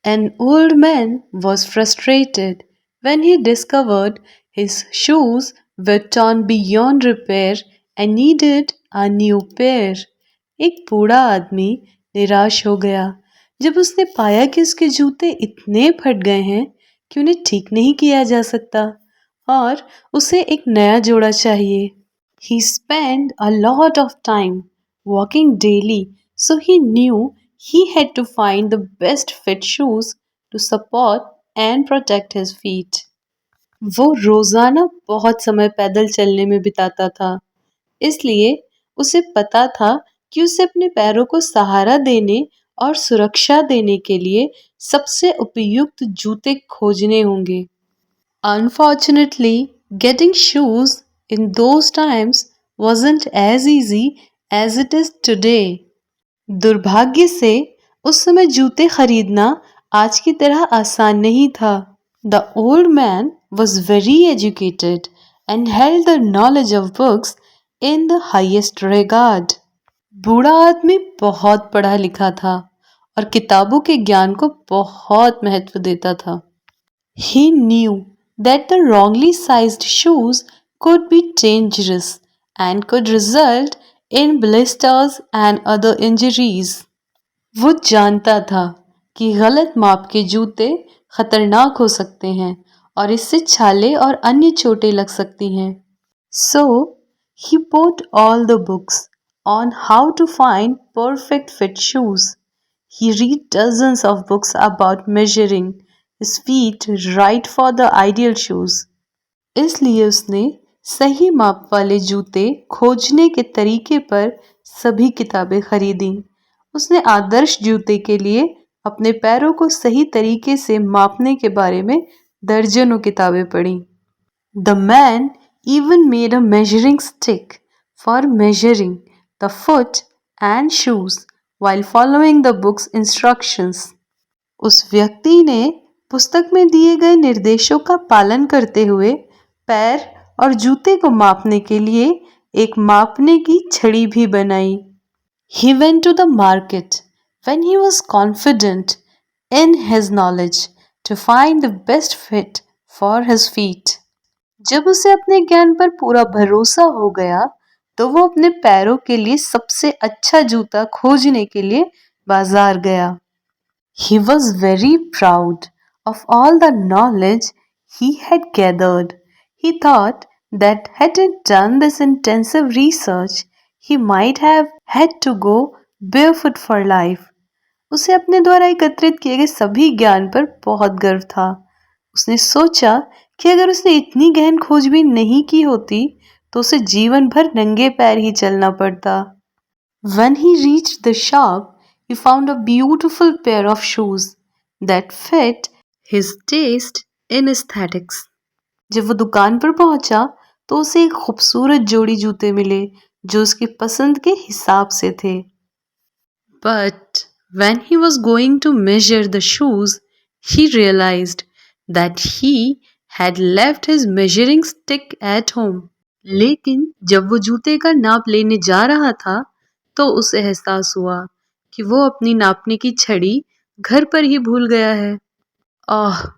An old man was frustrated when he discovered his shoes were torn beyond repair and needed a new pair. एक बूढ़ा आदमी निराश हो गया जब उसने पाया कि उसके जूते इतने फट गए हैं कि उन्हें ठीक नहीं किया जा सकता और उसे एक नया जोड़ा चाहिए. He spent a lot of time walking daily, so he knew he had to find the best fit shoes to support and protect his feet. वो रोजाना बहुत समय पैदल चलने में बिताता था, इसलिए उसे पता था कि उसे अपने पैरों को सहारा देने और सुरक्षा देने के लिए सबसे उपयुक्त जूते खोजने होंगे. Unfortunately, getting shoes in those times wasn't as easy as it is today. दुर्भाग्य से उस समय जूते खरीदना आज की तरह आसान नहीं था. The old man was very educated and held the knowledge of books in the highest regard. बूढ़ा आदमी बहुत पढ़ा लिखा था और किताबों के ज्ञान को बहुत महत्व देता था. He knew that the wrongly sized shoes could be dangerous and could result in blisters and other injuries. वो जानता था कि गलत माप के जूते खतरनाक हो सकते हैं और इससे छाले और अन्य चोटें लग सकती हैं. So, he bought all the books on how to find perfect fit shoes. He read dozens of books about measuring his feet right for the ideal shoes. इसलिए उसने सही माप वाले जूते खोजने के तरीके पर सभी किताबें खरीदी. उसने आदर्श जूते के लिए अपने पैरों को सही तरीके से मापने के बारे में दर्जनों किताबें पढ़ी. The man even made a measuring stick for measuring the foot and shoes while following the book's instructions. उस व्यक्ति ने पुस्तक में दिए गए निर्देशों का पालन करते हुए पैर और जूते को मापने के लिए एक मापने की छड़ी भी बनाई. He went to the market when he was confident in his knowledge to find the best fit for his feet. जब उसे अपने ज्ञान पर पूरा भरोसा हो गया तो वो अपने पैरों के लिए सबसे अच्छा जूता खोजने के लिए बाजार गया. He was very proud of all the knowledge he had gathered. He thought that had he done this intensive research, he might have had to go barefoot for life. उसे अपने द्वारा एकत्रित किए गए सभी ज्ञान पर बहुत गर्व था. उसने सोचा कि अगर उसने इतनी गहन खोजबीन नहीं की होती तो उसे जीवन भर नंगे पैर ही चलना पड़ता. When he reached the shop, he found a beautiful pair of shoes that fit his taste in aesthetics. जब वो दुकान पर पहुंचा तो उसे एक खूबसूरत जोड़ी जूते मिले जो उसकी पसंद के हिसाब से थे. But when he was going to measure the shoes, he realized that he had left his measuring stick at home. लेकिन जब वो जूते का नाप लेने जा रहा था तो उसे एहसास हुआ कि वो अपनी नापने की छड़ी घर पर ही भूल गया है. Ah,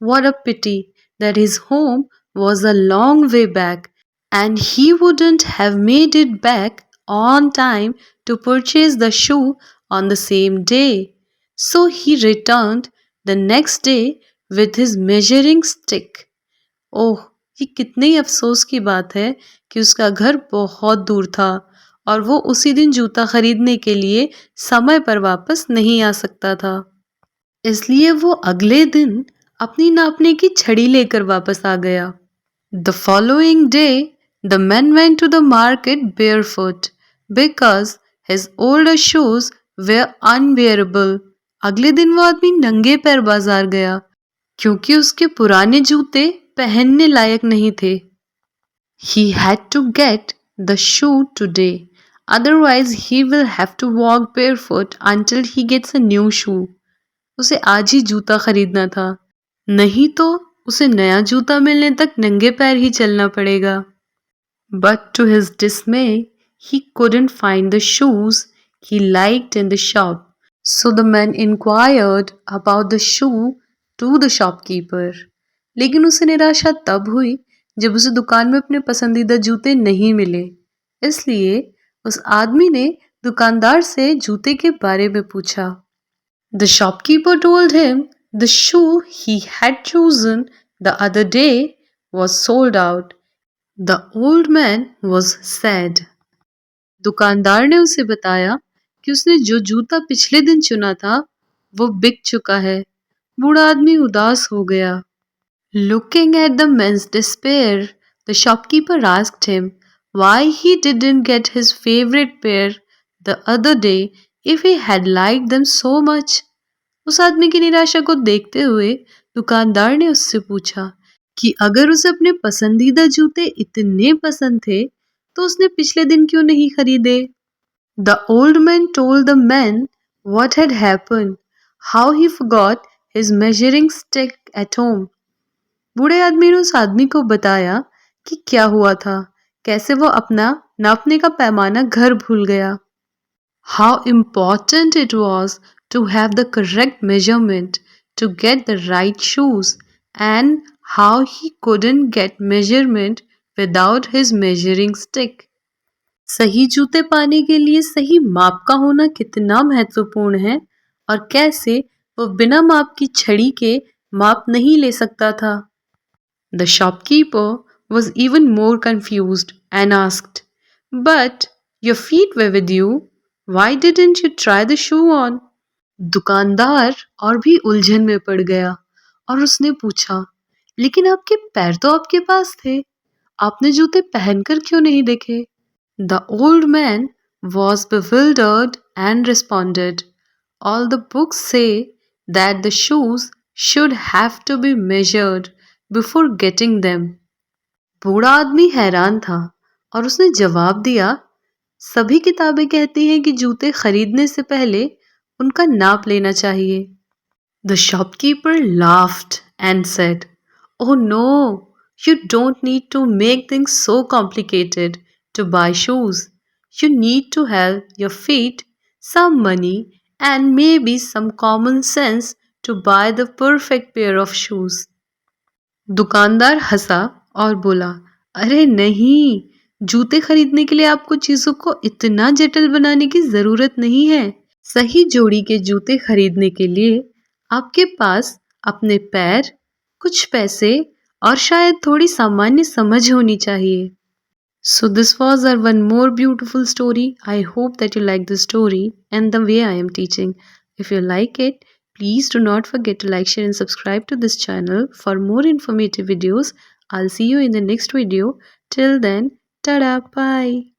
what a pity that his home was a long way back and he wouldn't have made it back on time to purchase the shoe on the same day. So he returned the next day with his measuring stick. ओह, ये कितने अफसोस की बात है कि उसका घर बहुत दूर था और वो उसी दिन जूता खरीदने के लिए समय पर वापस नहीं आ सकता था. इसलिए वो अगले दिन अपनी नापने की छड़ी लेकर वापस आ गया. The following day, the man went to the market barefoot because his older shoes were unwearable. अगले दिन वो आदमी नंगे पैर बाजार गया क्योंकि उसके पुराने जूते पहनने लायक नहीं थे. He had to get the shoe today. Otherwise, he will have to walk barefoot until he gets a new shoe. उसे आज ही जूता खरीदना था, नहीं तो उसे नया जूता मिलने तक नंगे पैर ही चलना पड़ेगा. But to his dismay, he couldn't find the shoes he liked in the shop. So the man inquired about the shoe to the shopkeeper. लेकिन उसे निराशा तब हुई जब उसे दुकान में अपने पसंदीदा जूते नहीं मिले। इसलिए उस आदमी ने दुकानदार से जूते के बारे में पूछा। The shopkeeper told him the shoe he had chosen the other day was sold out. The old man was sad. दुकानदार ने उसे बताया कि उसने जो जूता पिछले दिन चुना था वो बिक चुका है। बूढ़ा आदमी उदास हो गया। Looking at the man's despair, the shopkeeper asked him why he didn't get his favorite pair the other day if he had liked them so much. उस आदमी की निराशा को देखते हुए दुकानदार ने उससे पूछा कि अगर उसे अपने पसंदीदा जूते इतने पसंद थे तो उसने पिछले दिन क्यों नहीं खरीदे। The old man told the man what had happened, how he forgot his measuring stick at home. बूढ़े आदमी ने उस आदमी को बताया कि क्या हुआ था, कैसे वो अपना नापने का पैमाना घर भूल गया। How important it was to have the correct measurement to get the right shoes, and how he couldn't get measurement without his measuring stick. सही जूते पाने के लिए सही माप का होना कितना महत्वपूर्ण है और कैसे वो बिना माप की छड़ी के माप नहीं ले सकता था। The shopkeeper was even more confused and asked, "But your feet were with you. Why didn't you try the shoe on?" दुकानदार और भी उलझन में पड़ गया और उसने पूछा, लेकिन आपके पैर तो आपके पास थे, आपने जूते पहनकर क्यों नहीं देखे? The old man was bewildered and responded, "All the books say that the shoes should have to be measured before getting them." बूढ़ा आदमी हैरान था और उसने जवाब दिया, सभी किताबें कहती हैं कि जूते खरीदने से पहले उनका नाप लेना चाहिए। The shopkeeper laughed and said, "Oh no, you don't need to make things so complicated to buy shoes. You need to have your feet, some money, and maybe some common sense to buy the perfect pair of shoes." दुकानदार हंसा और बोला, अरे नहीं, जूते खरीदने के लिए आपको चीजों को इतना जटिल बनाने की जरूरत नहीं है। सही जोड़ी के जूते खरीदने के लिए आपके पास अपने पैर, कुछ पैसे और शायद थोड़ी सामान्य समझ होनी चाहिए। So this was our one more beautiful story. I hope that you like the story and the way I am teaching. If you like it, please do not forget to like, share and subscribe to this channel for more informative videos. I'll see you in the next video. Till then, tada, bye.